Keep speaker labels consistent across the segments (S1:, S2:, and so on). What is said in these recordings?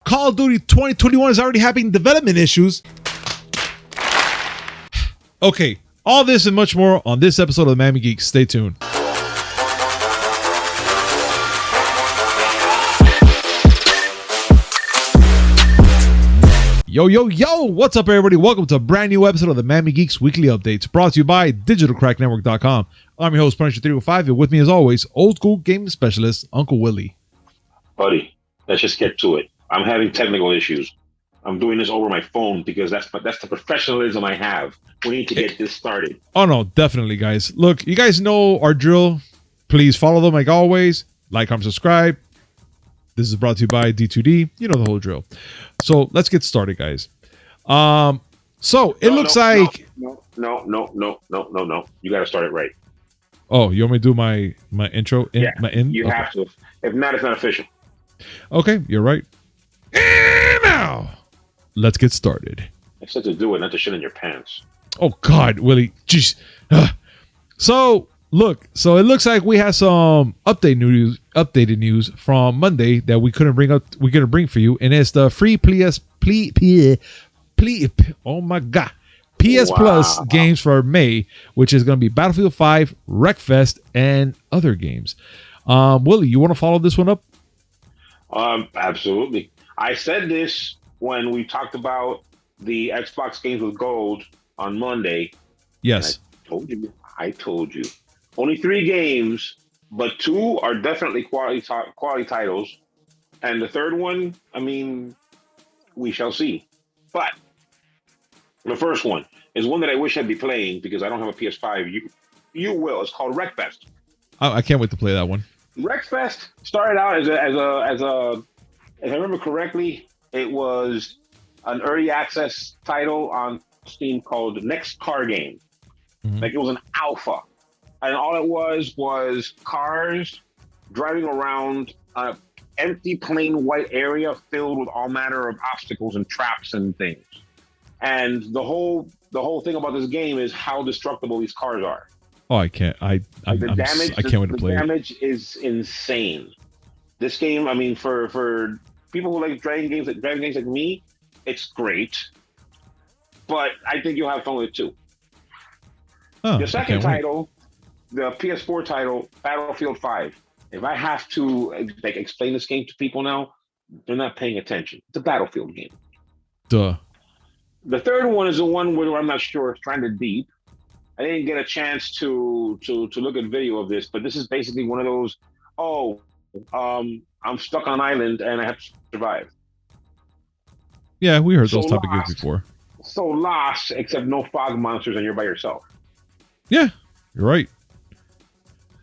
S1: Call of Duty 2021 is already having development issues. Okay, all this and much more on this episode of the Miami Geeks. Stay tuned. Yo, yo, yo, what's up, everybody? Welcome to a brand new episode of the Miami Geeks Weekly Updates, brought to you by DigitalCrackNetwork.com. I'm your host, Punisher305, and with me, as always, old school gaming specialist, Uncle Willie.
S2: Buddy, let's just get to it. I'm having technical issues. I'm doing this over my phone because that's the professionalism I have. We need to get this started.
S1: Oh, no, definitely, guys. Look, you guys know our drill. Please follow them like always. Like, comment, subscribe. This is brought to you by D2D. You know the whole drill. So let's get started, guys. So it looks like
S2: no. You got to start it right.
S1: Oh, you want me to do my intro?
S2: You have to. If not, it's not official.
S1: Okay, you're right. And now, let's get started.
S2: I said to do it, not to shit in your pants.
S1: Oh God, Willie, jeez. So look, so it looks like we have some updated news from Monday that we couldn't bring for you, and it's the free PS Plus games for May, which is going to be Battlefield 5, Wreckfest, and other games. Willie, you want to follow this one up?
S2: Absolutely. I said this when we talked about the Xbox games with gold on Monday.
S1: Yes.
S2: I told you. Only 3 games, but 2 are definitely quality titles. And the third one, I mean, we shall see. But the first one is one that I wish I'd be playing because I don't have a PS5. You will. It's called Wreckfest.
S1: I can't wait to play that one.
S2: Wreckfest started out as a if I remember correctly, it was an early access title on Steam called Next Car Game. Mm-hmm. Like it was an alpha, and all it was cars driving around an empty, plain white area filled with all manner of obstacles and traps and things. And the whole thing about this game is how destructible these cars are.
S1: Oh, I can't. I can't wait to play.
S2: The damage is insane. This game, I mean, for people who like driving games like me, it's great. But I think you'll have fun with it too.
S1: Oh,
S2: the second title, the PS4 title, Battlefield 5. If I have to explain this game to people now, they're not paying attention. It's a Battlefield game.
S1: Duh.
S2: The third one is the one where I'm not sure. It's kind of deep. I didn't get a chance to look at video of this, but this is basically one of those, I'm stuck on an island and I have to survive.
S1: Yeah, we heard those type of games before.
S2: So lost, except no fog monsters and you're by yourself.
S1: Yeah, you're right.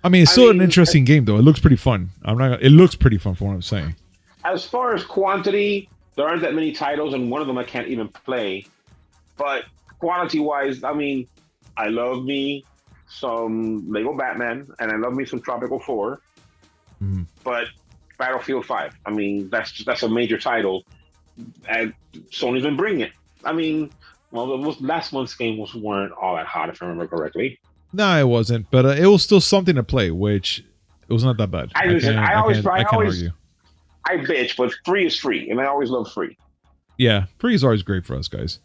S1: I mean, it's still an interesting game, though. It looks pretty fun. It looks pretty fun for what I'm saying.
S2: As far as quantity, there aren't that many titles, and one of them I can't even play. But quality-wise, I mean, I love me some Lego Batman, and I love me some Tropical 4. Mm-hmm. But Battlefield 5, I mean, that's a major title, and Sony's been bringing it. I mean, well, the last month's game weren't all that hot, if I remember correctly.
S1: No, it wasn't, but it was still something to play, which it was not that bad.
S2: I bitch, but free is free, and I always love free.
S1: Yeah, free is always great for us, guys.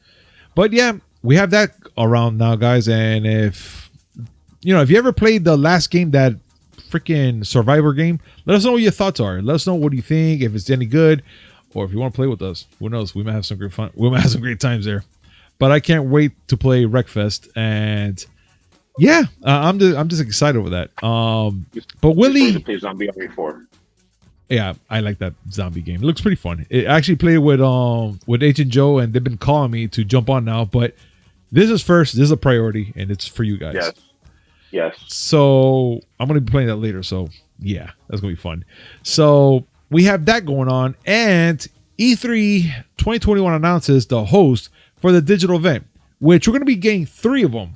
S1: But yeah, we have that around now, guys. And if you ever played the last game, that freaking Survivor game, let us know what your thoughts are. Let us know what do you think, if it's any good, or if you want to play with us. Who knows? We might have some great fun. We might have some great times there. But I can't wait to play Wreckfest, and yeah, I'm just excited with that. But Willie,
S2: play Zombie Army 4.
S1: Yeah, I like that zombie game. It looks pretty fun. I actually played with Agent Joe, and they've been calling me to jump on now. But this is first. This is a priority, and it's for you guys.
S2: Yes.
S1: So I'm gonna be playing that later. So yeah, that's gonna be fun. So we have that going on, and E3 2021 announces the host for the digital event, which we're gonna be getting 3 of them.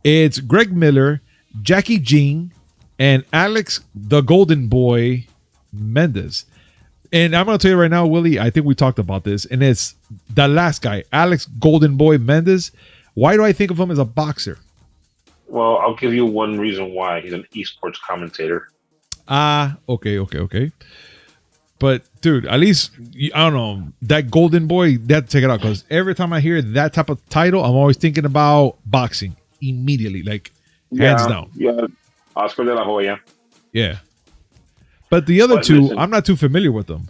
S1: It's Greg Miller, Jackie Jean, and Alex the Golden Boy Mendez. And I'm going to tell you right now, Willie, I think we talked about this, and it's the last guy, Alex Golden Boy Mendez. Why do I think of him as a boxer?
S2: Well, I'll give you one reason why. He's an esports commentator.
S1: Okay. But dude, at least I don't know, that Golden Boy, they have to take it out, because every time I hear that type of title, I'm always thinking about boxing immediately, like hands down.
S2: Yeah, Oscar de la Hoya.
S1: Yeah. But the other two, listen, I'm not too familiar with them.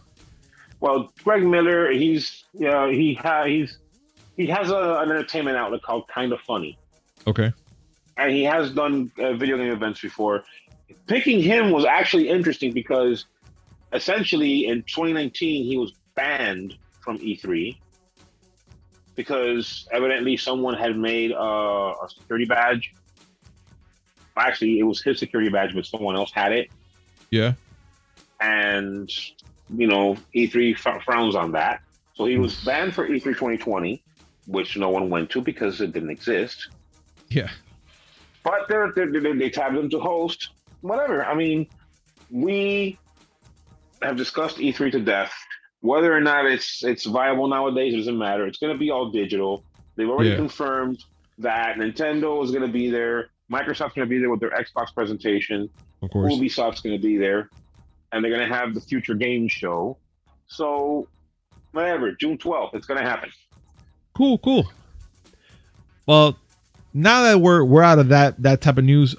S2: Well, Greg Miller, he has an entertainment outlet called Kind of Funny.
S1: Okay.
S2: And he has done video game events before. Picking him was actually interesting because essentially in 2019 he was banned from E3 because evidently someone had made a security badge. Actually, it was his security badge, but someone else had it.
S1: Yeah.
S2: And, you know, E3 frowns on that. So he was banned for E3 2020, which no one went to because it didn't exist.
S1: Yeah.
S2: But they tabbed him to host. Whatever. I mean, we have discussed E3 to death. Whether or not it's viable nowadays, it doesn't matter. It's going to be all digital. They've already confirmed that Nintendo is going to be there. Microsoft's going to be there with their Xbox presentation.
S1: Of course.
S2: Ubisoft's going to be there. And they're going to have the Future Games show. So, whatever. June 12th. It's going to happen.
S1: Cool. Well, now that we're out of that type of news,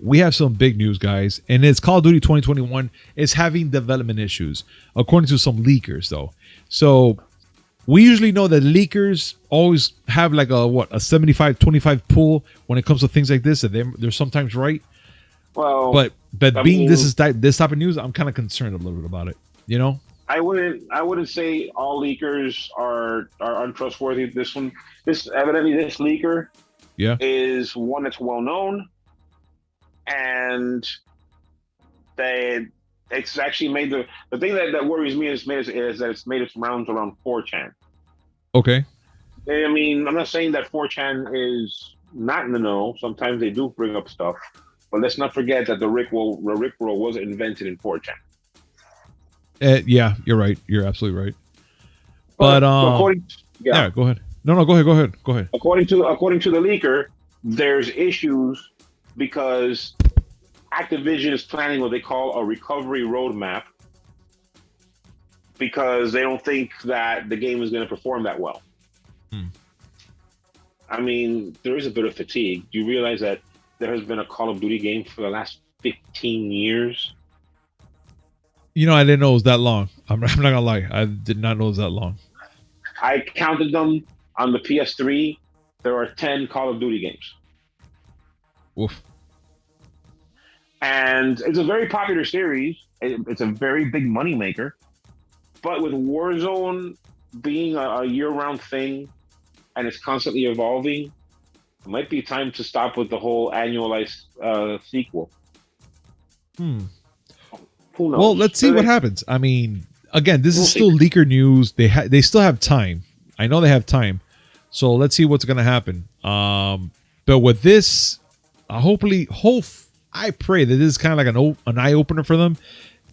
S1: we have some big news, guys, and it's Call of Duty 2021 is having development issues, according to some leakers, though. So we usually know that leakers always have like a 75-25 pool when it comes to things like this, and they're sometimes right. Well, but being this type of news, I'm kind of concerned a little bit about it. You know,
S2: I wouldn't say all leakers are untrustworthy. This leaker.
S1: Yeah,
S2: is one that's well known, and it's actually made the thing that worries me is that it's made its rounds around 4chan.
S1: Okay.
S2: I mean, I'm not saying that 4chan is not in the know. Sometimes they do bring up stuff, but let's not forget that the Rickroll was invented in 4chan.
S1: Yeah, you're right. You're absolutely right. But go ahead. No, go ahead.
S2: According to the leaker, there's issues because Activision is planning what they call a recovery roadmap because they don't think that the game is going to perform that well. I mean, there is a bit of fatigue. Do you realize that there has been a Call of Duty game for the last 15 years?
S1: You know, I didn't know it was that long. I'm not going to lie. I did not know it was that long.
S2: I counted them. On the PS3, there are 10 Call of Duty games.
S1: Oof.
S2: And it's a very popular series. It's a very big moneymaker. But with Warzone being a year-round thing and it's constantly evolving, it might be time to stop with the whole annualized sequel.
S1: Who knows? Well, let's see what happens. I mean, again, this is still leaker news. They still have time. I know they have time. So let's see what's going to happen. But with this, I pray that this is kind of like an eye opener for them,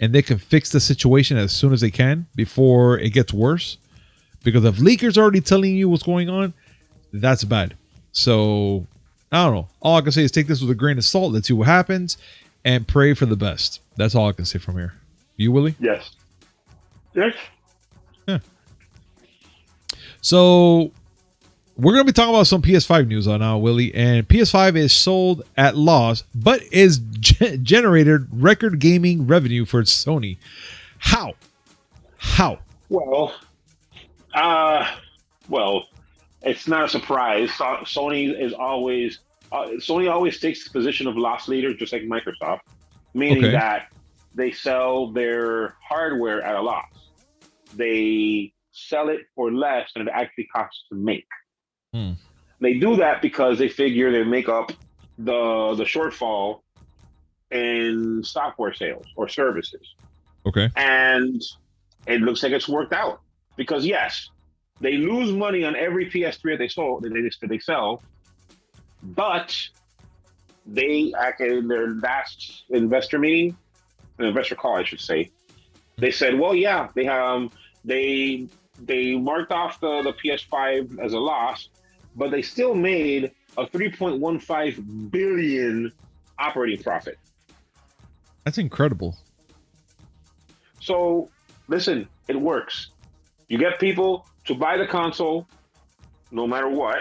S1: and they can fix the situation as soon as they can before it gets worse. Because if leakers are already telling you what's going on, that's bad. So I don't know. All I can say is take this with a grain of salt. Let's see what happens, and pray for the best. That's all I can say from here. You, Willie?
S2: Yes.
S1: Yeah. So we're going to be talking about some PS5 news now, Willie. And PS5 is sold at loss, but is generated record gaming revenue for Sony. How?
S2: Well, it's not a surprise. Sony always takes the position of loss leader, just like Microsoft, meaning that they sell their hardware at a loss. They sell it for less than it actually costs to make. They do that because they figure they make up the shortfall in software sales or services.
S1: Okay.
S2: And it looks like it's worked out because yes, they lose money on every PS3 they sell, but they in their last investor meeting, an investor call, I should say, they said, well, yeah, they marked off the PS5 as a loss, but they still made a $3.15 billion operating profit.
S1: That's incredible.
S2: So listen, it works. You get people to buy the console, no matter what,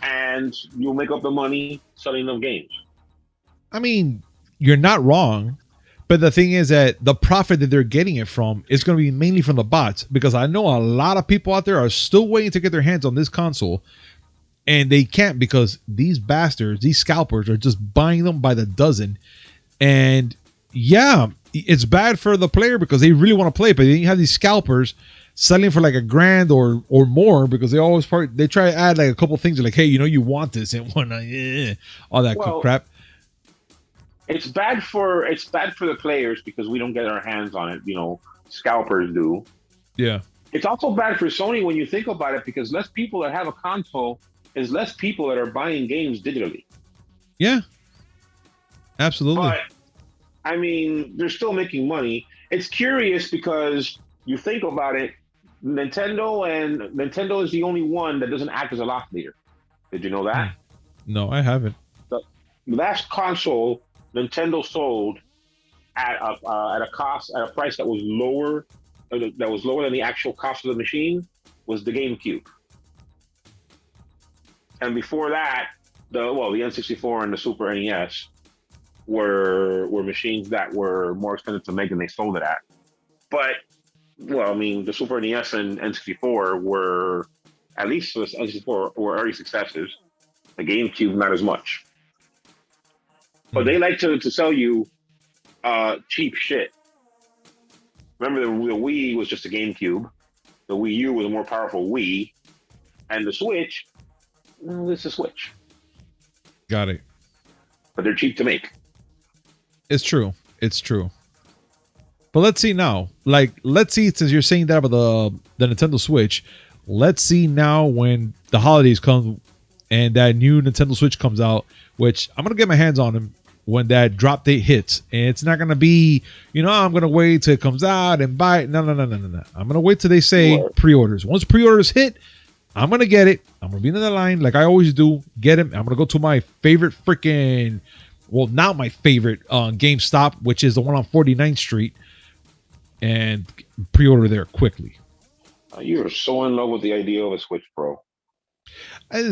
S2: and you'll make up the money selling them games.
S1: I mean, you're not wrong, but the thing is that the profit that they're getting it from is going to be mainly from the bots, because I know a lot of people out there are still waiting to get their hands on this console, and they can't because these bastards, these scalpers, are just buying them by the dozen. And yeah, it's bad for the player because they really want to play, but then you have these scalpers selling for like $1,000 or more, because they try to add like a couple things like, hey, you want this and whatnot, all that crap.
S2: It's bad for the players because we don't get our hands on it. Scalpers do.
S1: Yeah.
S2: It's also bad for Sony when you think about it, because less people that have a console is less people that are buying games digitally.
S1: Yeah. Absolutely.
S2: But I mean, they're still making money. It's curious because you think about it, Nintendo is the only one that doesn't act as a loss leader. Did you know that?
S1: No, I haven't.
S2: The last console Nintendo sold at a price that was lower than the actual cost of the machine was the GameCube. And before that, the N64 and the Super NES were machines that were more expensive to make than they sold it at. But the Super NES and N64 were, at least the N64, were early successes. The GameCube, not as much. But they like to sell you cheap shit. Remember, the Wii was just a GameCube. The Wii U was a more powerful Wii. And the Switch, it's a Switch.
S1: Got it.
S2: But they're cheap to make.
S1: It's true. But let's see now. Let's see, since you're saying that about the Nintendo Switch, let's see now when the holidays come and that new Nintendo Switch comes out, which I'm going to get my hands on them when that drop date hits. And it's not going to be, I'm going to wait till it comes out and buy it. No. I'm going to wait till they say pre-orders. Once pre-orders hit, I'm going to get it. I'm going to be in the line like I always do. Get it. I'm going to go to my favorite not my favorite GameStop, which is the one on 49th Street, and pre-order there quickly.
S2: You're so in love with the idea of a Switch Pro.
S1: But I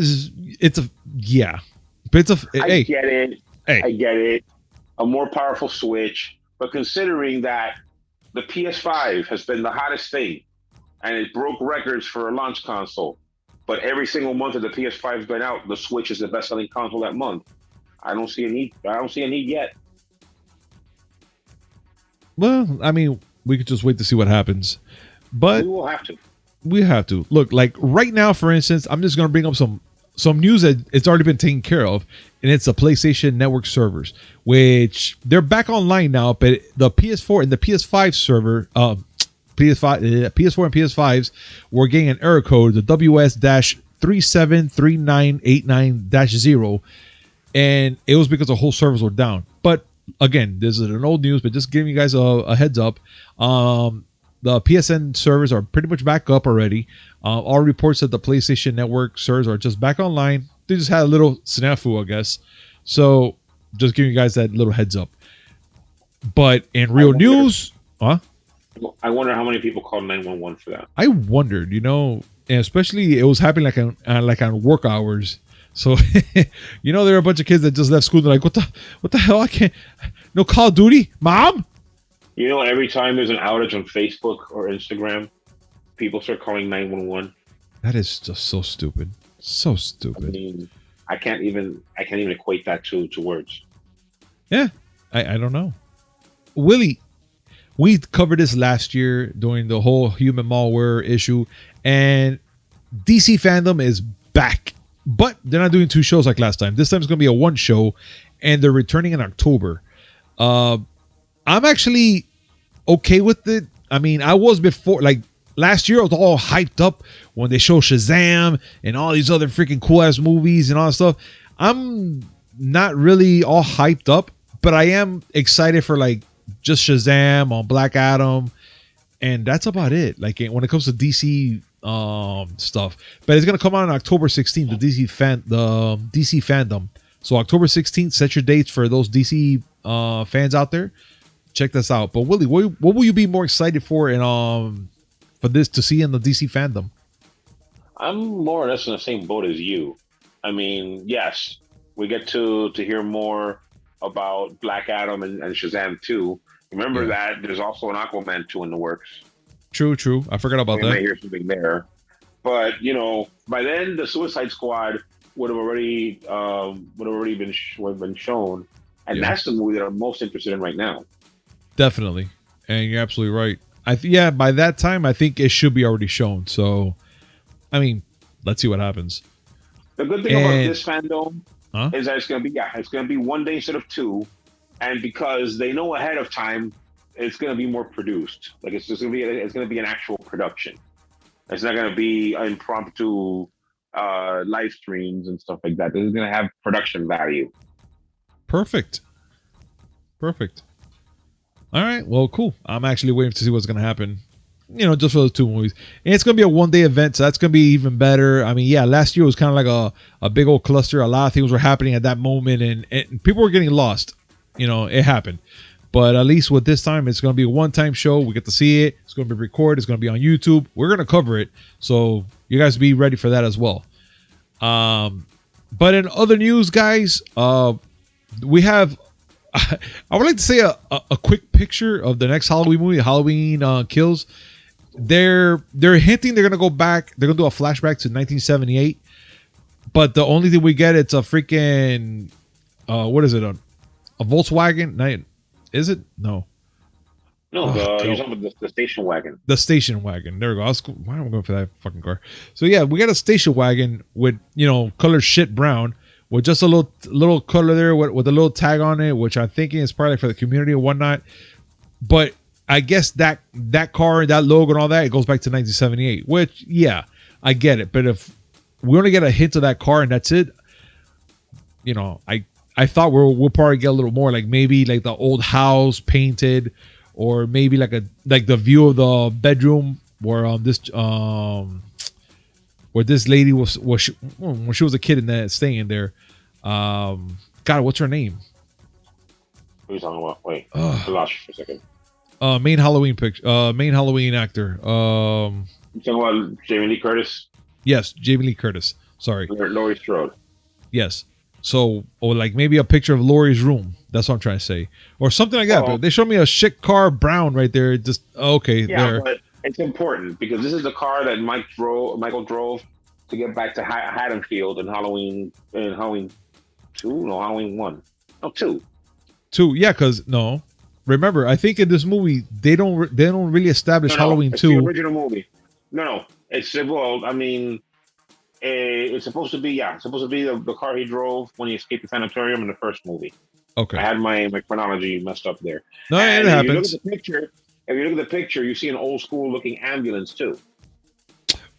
S1: get it.
S2: I get it. A more powerful Switch, but considering that the PS5 has been the hottest thing, and it broke records for a launch console, but every single month that the PS5's been out, the Switch is the best-selling console that month. I don't see a need yet.
S1: Well, I mean, we could just wait to see what happens. But
S2: we will have to.
S1: We have to. Look, like right now, for instance, I'm just going to bring up some news that it's already been taken care of, and it's the PlayStation Network servers, which they're back online now, but the PS4 and the PS5 server, PS4 and PS5s were getting an error code, the WS-373989-0, and it was because the whole servers were down. But again, this is an old news, but just giving you guys a heads up. The PSN servers are pretty much back up already. All reports that the PlayStation Network servers are just back online. They just had a little snafu, I guess. So just giving you guys that little heads up. But in real news,
S2: I wonder how many people called 911 for that.
S1: I wondered, and especially it was happening like on work hours. So, there are a bunch of kids that just left school. They're like, what the hell? I can't. No Call of Duty, Mom.
S2: Every time there's an outage on Facebook or Instagram, people start calling 911.
S1: That is just so stupid. So stupid.
S2: I mean, I can't even equate that to words.
S1: Yeah, I don't know. Willie, we covered this last year during the whole human malware issue, and DC FanDome is back. But they're not doing 2 shows like last time. This time it's going to be a 1 show, and they're returning in October. I'm actually okay with it. I mean, I was before, like last year, I was all hyped up when they showed Shazam and all these other freaking cool ass movies and all that stuff. I'm not really all hyped up, but I am excited for like just Shazam on Black Adam, and that's about it. Like when it comes to DC stuff, but it's gonna come out on October 16th. The DC FanDome. So October 16th, set your dates for those DC fans out there. check this out. But Willie, what will you be more excited for for this to see in the DC fandom?
S2: I'm more or less in the same boat as you. I mean, yes, we get to hear more about Black Adam and Shazam 2. Remember that there's also an Aquaman 2 in the works.
S1: True. I forgot about that.
S2: We may hear something there. But, by then the Suicide Squad would have already been shown. And that's the movie that I'm most interested in right now.
S1: Definitely. And you're absolutely right. By that time, I think it should be already shown. So, I mean, let's see what happens.
S2: The good thing about this FanDome is that it's going to be 1 day instead of 2. And because they know ahead of time, it's going to be more produced. Like it's going to be an actual production. It's not going to be impromptu live streams and stuff like that. This is going to have production value.
S1: Perfect. All right. Well, cool. I'm actually waiting to see what's going to happen. Just for those 2 movies. And it's going to be a 1 day event, so that's going to be even better. I mean, last year was kind of like a big old cluster. A lot of things were happening at that moment, and people were getting lost. It happened. But at least with this time, it's going to be a one-time show. We get to see it. It's going to be recorded. It's going to be on YouTube. We're going to cover it. So you guys be ready for that as well. But in other news, guys, we have... I would like to say a quick picture of the next Halloween movie, Halloween Kills. They're hinting they're going to go back. They're going to do a flashback to 1978. But the only thing we get, it's a freaking... what is it? A Volkswagen? Is it? No.
S2: No, you're talking about the station wagon.
S1: The station wagon. There we go. Why am I going for that fucking car? So we got a station wagon with color shit brown with just a little color there with a little tag on it, which I'm thinking is probably for the community and whatnot. But I guess that car, that logo and all that, it goes back to 1978. Which I get it. But if we only get a hint of that car and that's it, I thought we'll probably get a little more, like maybe like the old house painted, or maybe like the view of the bedroom where this lady was when she was a kid in that staying there. God, what's her name?
S2: What are you talking about? Wait, I lost you for a second.
S1: Main Halloween actor.
S2: You talking about Jamie Lee Curtis?
S1: Yes, Jamie Lee Curtis. Sorry,
S2: Laurie Strode.
S1: Yes. So, or like maybe a picture of Laurie's room. That's what I'm trying to say, or something like that. But they showed me a shit car, brown, right there. Just okay, there.
S2: But it's important because this is the car that Michael drove to get back to Haddonfield in Halloween 2. No, Halloween 1. No, 2.
S1: 2, yeah, because remember, I think in this movie they don't really establish Halloween 2.
S2: The original movie. No, it's it's supposed to be the car he drove when he escaped the sanatorium in the first movie.
S1: Okay,
S2: I had my chronology messed up there.
S1: No, it happens.
S2: If you look at the picture, you see an old school looking ambulance too.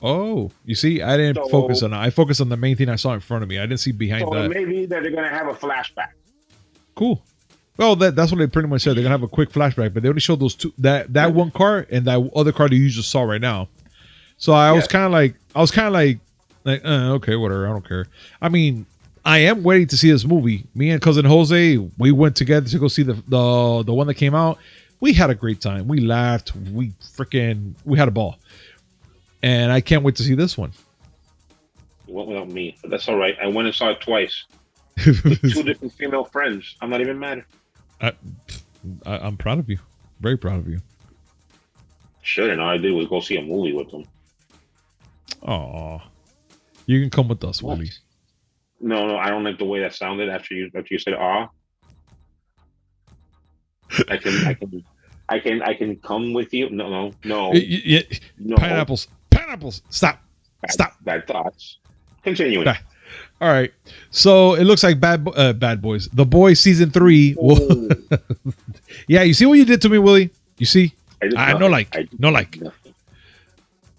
S1: Oh, you see, I didn't focus on that. I focused on the main thing I saw in front of me. I didn't see behind that.
S2: So maybe that they're gonna have a flashback.
S1: Cool. Well, that's what they pretty much said. They're gonna have a quick flashback, but they only showed those two, that one car and that other car that you just saw right now. So I was kind of like, okay, whatever. I don't care. I mean, I am waiting to see this movie. Me and cousin Jose, we went together to go see the one that came out. We had a great time. We laughed. We had a ball. And I can't wait to see this one.
S2: You went without me, but that's all right. I went and saw it twice. With 2 different female friends. I'm not even mad.
S1: I'm proud of you. Very proud of you.
S2: Sure, and all I did was go see a movie with them.
S1: Aw. You can come with us, Willie.
S2: No, I don't like the way that sounded after you said aw. I can come with you. No. No.
S1: Pineapples. Stop.
S2: Bad thoughts. Continuing.
S1: All right. So it looks like Bad Boys. The Boys season 3. Yeah, you see what you did to me, Willie? You see? No like. Nothing.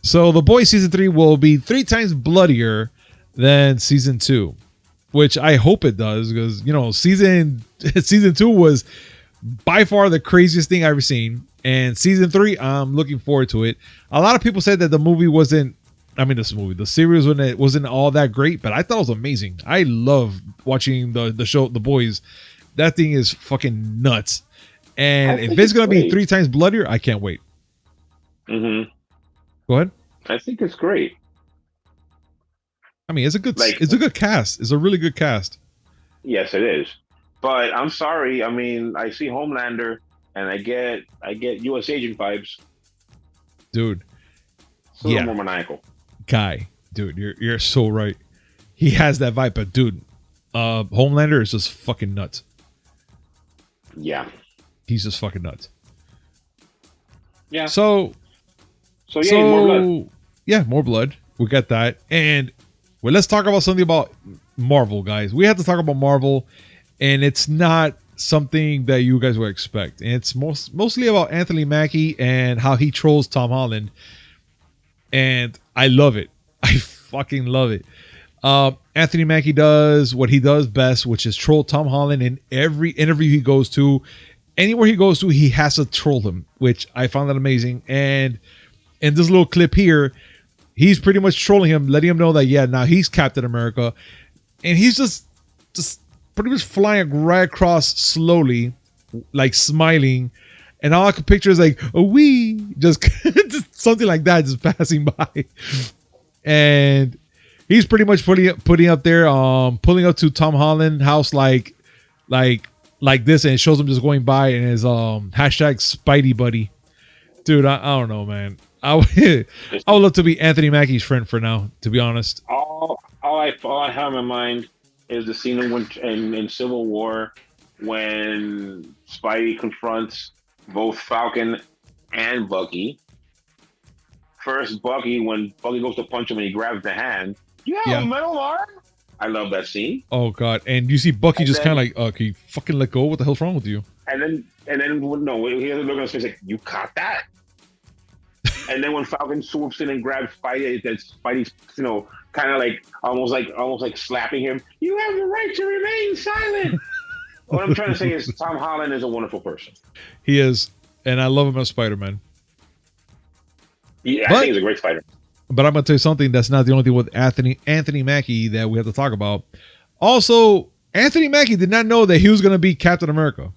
S1: So The Boys season 3 will be 3 times bloodier than season 2, which I hope it does, because season 2 was by far the craziest thing I've ever seen, and season 3 I'm looking forward to it. A lot of people said that the series wasn't all that great, but I thought it was amazing. I love watching the show The Boys. That thing is fucking nuts. And
S2: I
S1: if
S2: think
S1: it's gonna be
S2: great.
S1: 3 times bloodier, I can't wait.
S2: Mm-hmm.
S1: Go ahead.
S2: I think it's great.
S1: I mean, it's a
S2: Like,
S1: good cast. It's a really good cast.
S2: yes, it is. But I'm sorry. I mean, I see Homelander, and I get U.S. agent vibes.
S1: Dude.
S2: It's a little more maniacal.
S1: Guy. Dude, you're so right. He has that vibe, but dude, Homelander is just fucking nuts.
S2: Yeah.
S1: He's just fucking nuts.
S2: Yeah.
S1: So
S2: yeah, more blood.
S1: Yeah, more blood. We got that. And well, let's talk about something about Marvel, guys. We have to talk about Marvel, and it's not something that you guys would expect. And it's mostly about Anthony Mackie and how he trolls Tom Holland. And I love it. I fucking love it. Anthony Mackie does what he does best, which is troll Tom Holland in every interview he goes to. Anywhere he goes to, he has to troll him, which I found that amazing. And in this little clip here, he's pretty much trolling him, letting him know that, yeah, now he's Captain America. And he's just pretty much flying right across slowly, like smiling. And all I could picture is like, oh, we just something like that, just passing by. And he's pretty much putting up there, pulling up to Tom Holland house like this, and it shows him just going by and his hashtag Spidey buddy. Dude, I don't know, man. I would love to be Anthony Mackie's friend for now, to be honest.
S2: All I have in my mind is the scene in Civil War when Spidey confronts both Falcon and Bucky. First, Bucky, when Bucky goes to punch him and he grabs the hand. You have a metal arm? I love that scene.
S1: Oh god! And you see Bucky just kind of like, can you fucking let go? What the hell's wrong with you?
S2: And then no, he has a look on his face like, you caught that? And then when Falcon swoops in and grabs Spidey, that's Spidey's, kind of like almost like slapping him. You have the right to remain silent. What I'm trying to say is Tom Holland is a wonderful person.
S1: He is, and I love him as Spider-Man.
S2: Yeah, I think he's a great fighter.
S1: But I'm gonna tell you something that's not the only thing with Anthony Mackie that we have to talk about. Also, Anthony Mackie did not know that he was gonna be Captain America.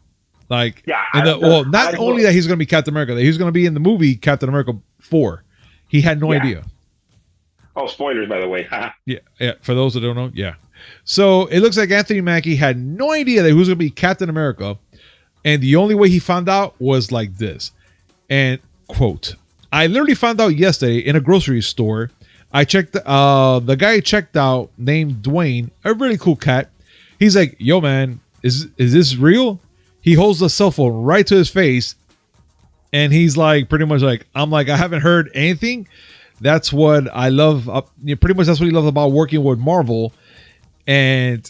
S1: Like, not only that he's gonna be Captain America, that he was gonna be in the movie Captain America 4. He had no idea.
S2: Oh, spoilers, by the way.
S1: yeah. For those that don't know, yeah. So it looks like Anthony Mackie had no idea that he was gonna be Captain America, and the only way he found out was like this. And quote, I literally found out yesterday in a grocery store. I checked, the guy I checked out named Dwayne, a really cool cat. He's like, yo, man, is this real? He holds the cell phone right to his face. And he's like, pretty much like, I'm like, I haven't heard anything. That's what I love. Pretty much that's what he loves about working with Marvel. And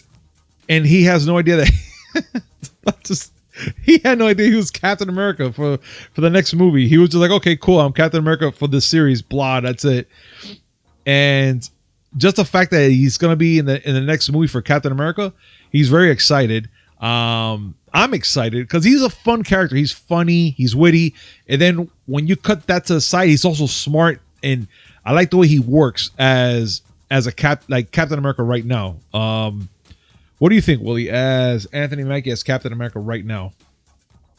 S1: he has no idea that he had no idea he was Captain America for the next movie. He was just like, okay, cool, I'm Captain America for this series, blah, that's it. And just the fact that he's gonna be in the next movie for Captain America, he's very excited. I'm excited because he's a fun character. He's funny, he's witty, and then when you cut that to the side, he's also smart, and I like the way he works as a Captain America right now. What do you think, Willie, as Anthony Mackie as Captain America right now?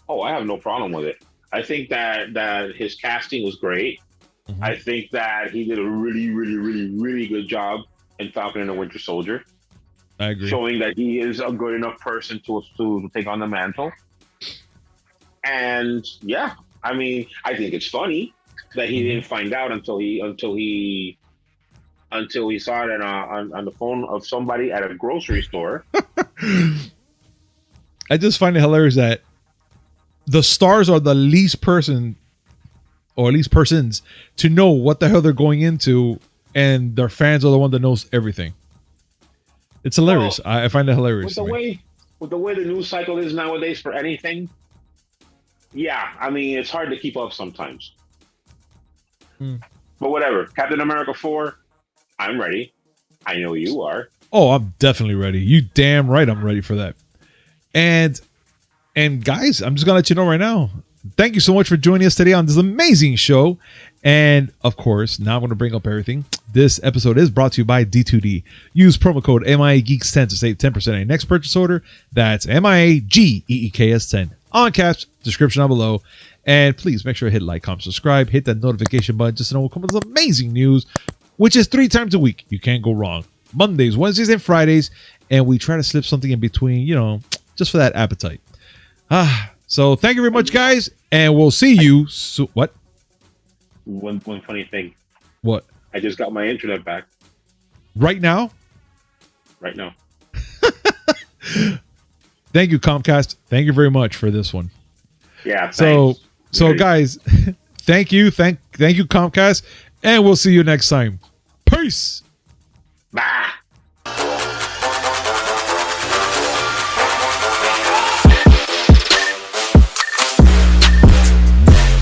S2: Oh, I have no problem with it. I think that his casting was great. Mm-hmm. I think that he did a really, really, really, really good job in Falcon and the Winter Soldier.
S1: I agree.
S2: Showing that he is a good enough person to take on the mantle. And yeah, I mean, I think it's funny that he didn't find out until he saw it on the phone of somebody at a grocery store.
S1: I just find it hilarious that the stars are the least person, or at least persons, to know what the hell they're going into, and their fans are the one that knows everything. It's hilarious. Well, I find it hilarious.
S2: With the way the news cycle is nowadays for anything, yeah, I mean, it's hard to keep up sometimes. But whatever. Captain America 4, I'm ready. I know you are.
S1: Oh, I'm definitely ready. You damn right I'm ready for that. And guys, I'm just going to let you know right now. Thank you so much for joining us today on this amazing show. And of course, now I'm going to bring up everything. This episode is brought to you by D2D. Use promo code MIA Geeks 10 to save 10% on your next purchase order. That's MIA GEEKS 10 on caps, description down below. And please make sure to hit like, comment, subscribe, hit that notification button just to know what comes with amazing news, which is 3 times a week. You can't go wrong. Mondays, Wednesdays, and Fridays. And we try to slip something in between, just for that appetite. So thank you very much, guys. And we'll see you. What?
S2: One funny thing.
S1: What?
S2: I just got my internet back.
S1: Right now?
S2: Right now.
S1: Thank you, Comcast. Thank you very much for this one.
S2: Yeah. Thanks.
S1: So guys, thank you, Comcast, and we'll see you next time. Peace.